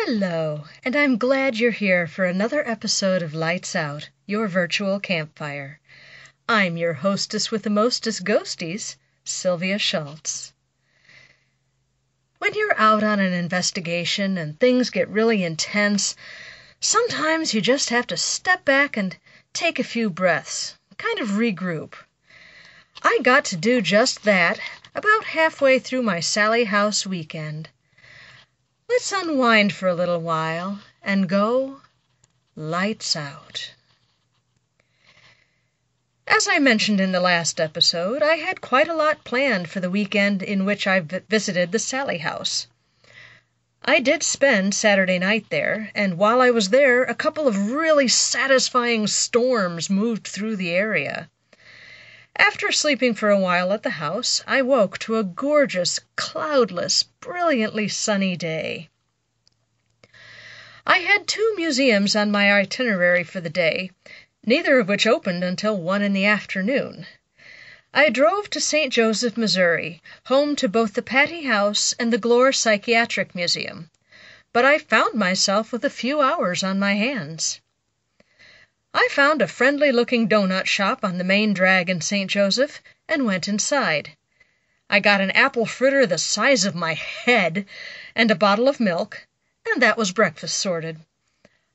Hello, and I'm glad you're here for another episode of Lights Out, your virtual campfire. I'm your hostess with the mostest ghosties, Sylvia Schultz. When you're out on an investigation and things get really intense, sometimes you just have to step back and take a few breaths, kind of regroup. I got to do just that about halfway through my Sally House weekend. Let's unwind for a little while and go lights out. As I mentioned in the last episode, I had quite a lot planned for the weekend in which I visited the Sally House. I did spend Saturday night there, and while I was there, a couple of really satisfying storms moved through the area. After sleeping for a while at the house, I woke to a gorgeous, cloudless, brilliantly sunny day. I had 2 museums on my itinerary for the day, neither of which opened until 1 in the afternoon. I drove to St. Joseph, Missouri, home to both the Patty House and the Glore Psychiatric Museum, but I found myself with a few hours on my hands. I found a friendly-looking donut shop on the main drag in St. Joseph and went inside. I got an apple fritter the size of my head and a bottle of milk, and that was breakfast sorted.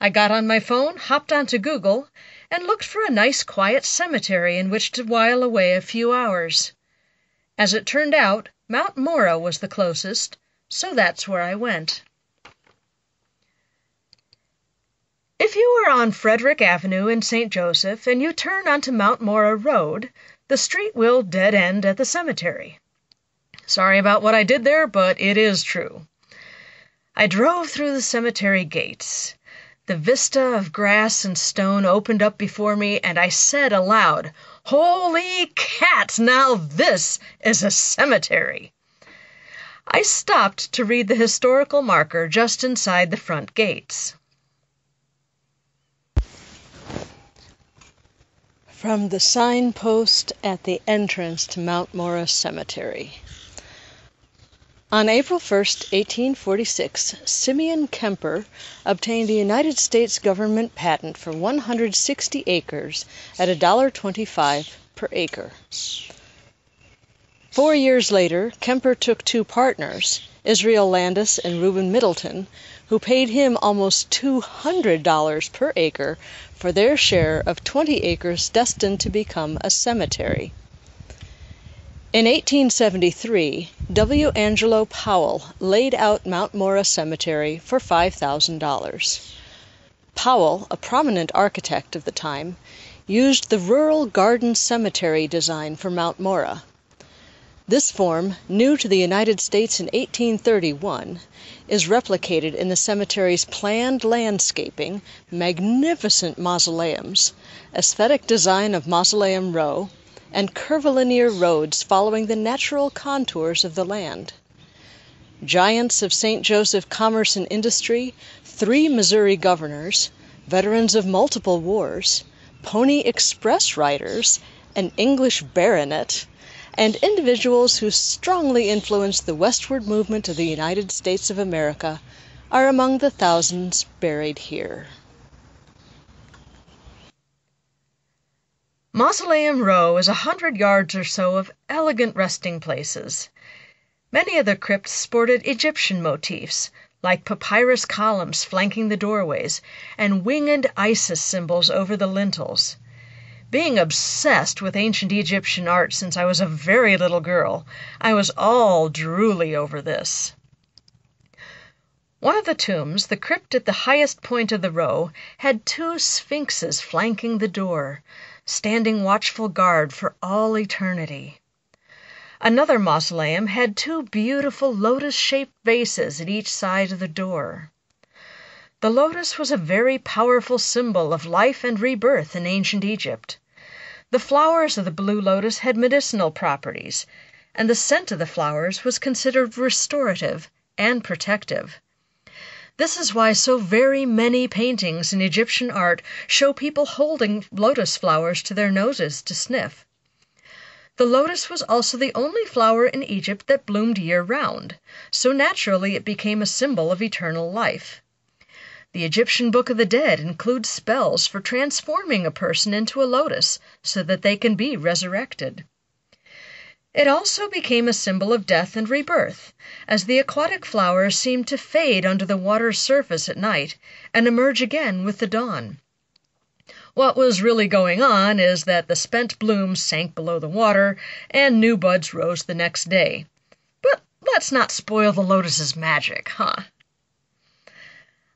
I got on my phone, hopped onto Google, and looked for a nice quiet cemetery in which to while away a few hours. As it turned out, Mount Mora was the closest, so that's where I went. If you are on Frederick Avenue in St. Joseph and you turn onto Mount Mora Road, the street will dead end at the cemetery. Sorry about what I did there, but it is true. I drove through the cemetery gates. The vista of grass and stone opened up before me, and I said aloud, "Holy cats, now this is a cemetery!" I stopped to read the historical marker just inside the front gates. From the signpost at the entrance to Mount Mora Cemetery. On April 1st, 1846, Simeon Kemper obtained a United States government patent for 160 acres at $1.25 per acre. 4 years later, Kemper took 2 partners, Israel Landis and Reuben Middleton, who paid him almost $200 per acre for their share of 20 acres destined to become a cemetery. In 1873, W. Angelo Powell laid out Mount Mora Cemetery for $5,000. Powell, a prominent architect of the time, used the rural garden cemetery design for Mount Mora. This form, new to the United States in 1831, is replicated in the cemetery's planned landscaping, magnificent mausoleums, aesthetic design of Mausoleum Row, and curvilinear roads following the natural contours of the land. Giants of St. Joseph commerce and industry, 3 Missouri governors, veterans of multiple wars, Pony Express riders, an English baronet, and individuals who strongly influenced the westward movement of the United States of America are among the thousands buried here. Mausoleum Row is 100 yards or so of elegant resting places. Many of the crypts sported Egyptian motifs, like papyrus columns flanking the doorways and winged Isis symbols over the lintels. Being obsessed with ancient Egyptian art since I was a very little girl, I was all drooly over this. One of the tombs, the crypt at the highest point of the row, had 2 sphinxes flanking the door, standing watchful guard for all eternity. Another mausoleum had 2 beautiful lotus-shaped vases at each side of the door. The lotus was a very powerful symbol of life and rebirth in ancient Egypt. The flowers of the blue lotus had medicinal properties, and the scent of the flowers was considered restorative and protective. This is why so very many paintings in Egyptian art show people holding lotus flowers to their noses to sniff. The lotus was also the only flower in Egypt that bloomed year-round, so naturally it became a symbol of eternal life. The Egyptian Book of the Dead includes spells for transforming a person into a lotus so that they can be resurrected. It also became a symbol of death and rebirth, as the aquatic flowers seem to fade under the water's surface at night and emerge again with the dawn. What was really going on is that the spent blooms sank below the water and new buds rose the next day. But let's not spoil the lotus's magic, huh?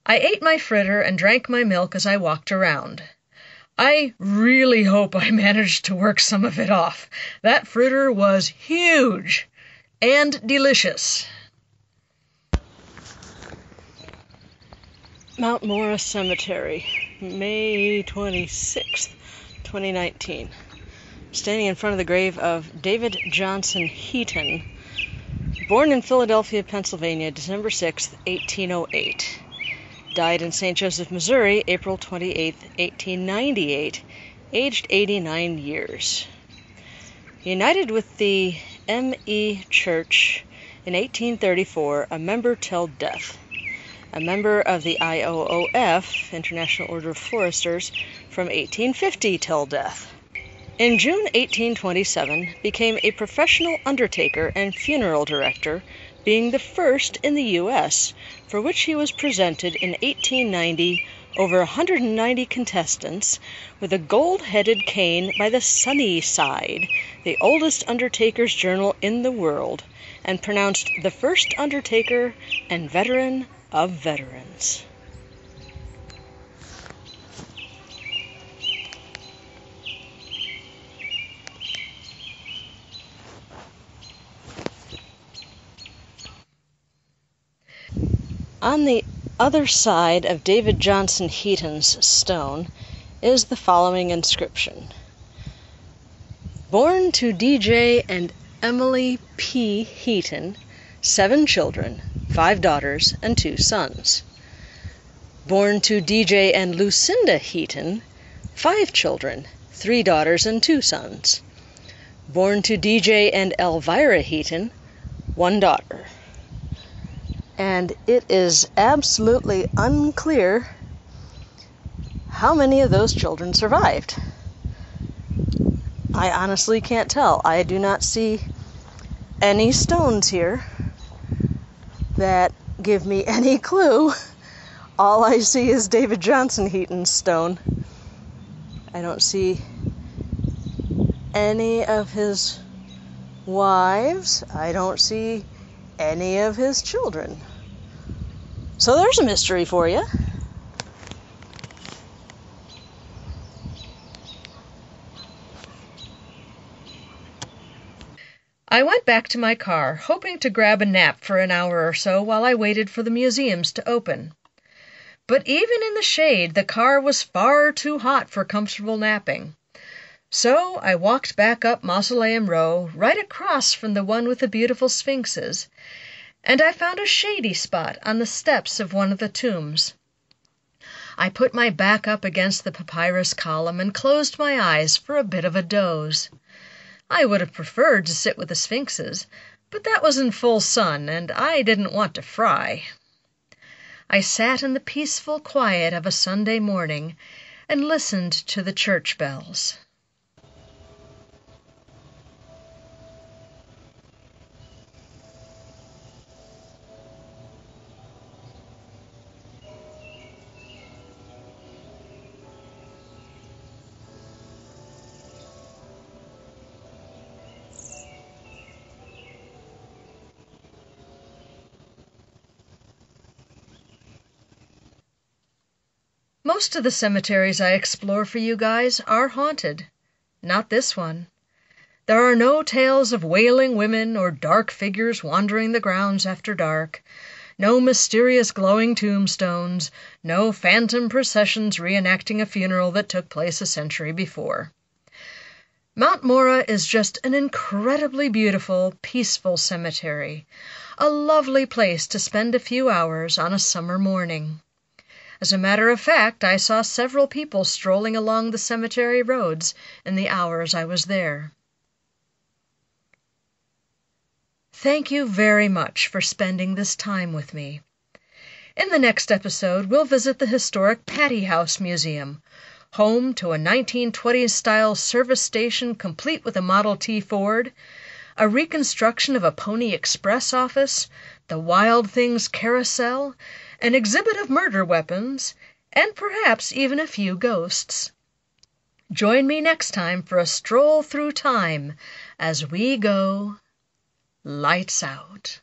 I ate my fritter and drank my milk as I walked around. I really hope I managed to work some of it off. That fritter was huge and delicious. Mount Mora Cemetery, May 26th, 2019. Standing in front of the grave of David Johnson Heaton, born in Philadelphia, Pennsylvania, December 6th, 1808. Died in St. Joseph, Missouri, April 28, 1898, aged 89 years. United with the M.E. Church in 1834, a member till death. A member of the IOOF, International Order of Foresters, from 1850 till death. In June 1827, became a professional undertaker and funeral director, being the first in the U.S., for which he was presented in 1890 over 190 contestants with a gold-headed cane by the Sunny Side, the oldest undertaker's journal in the world, and pronounced the first undertaker and veteran of veterans. On the other side of David Johnson Heaton's stone is the following inscription: Born to D.J. and Emily P. Heaton, 7 children, 5 daughters, and 2 sons. Born to D.J. and Lucinda Heaton, 5 children, 3 daughters, and 2 sons. Born to D.J. and Elvira Heaton, 1 daughter. And it is absolutely unclear how many of those children survived. I honestly can't tell. I do not see any stones here that give me any clue. All I see is David Johnson Heaton's stone. I don't see any of his wives. I don't see any of his children. So there's a mystery for you. I went back to my car, hoping to grab a nap for an hour or so while I waited for the museums to open. But even in the shade, the car was far too hot for comfortable napping. So I walked back up Mausoleum Row, right across from the one with the beautiful sphinxes, and I found a shady spot on the steps of one of the tombs. I put my back up against the papyrus column and closed my eyes for a bit of a doze. I would have preferred to sit with the sphinxes, but that was in full sun, and I didn't want to fry. I sat in the peaceful quiet of a Sunday morning and listened to the church bells. Most of the cemeteries I explore for you guys are haunted. Not this one. There are no tales of wailing women or dark figures wandering the grounds after dark, no mysterious glowing tombstones, no phantom processions reenacting a funeral that took place a century before. Mount Mora is just an incredibly beautiful, peaceful cemetery, a lovely place to spend a few hours on a summer morning. As a matter of fact, I saw several people strolling along the cemetery roads in the hours I was there. Thank you very much for spending this time with me. In the next episode, we'll visit the historic Patty House Museum, home to a 1920s-style service station complete with a Model T Ford, a reconstruction of a Pony Express office, the Wild Things Carousel, an exhibit of murder weapons, and perhaps even a few ghosts. Join me next time for a stroll through time as we go lights out.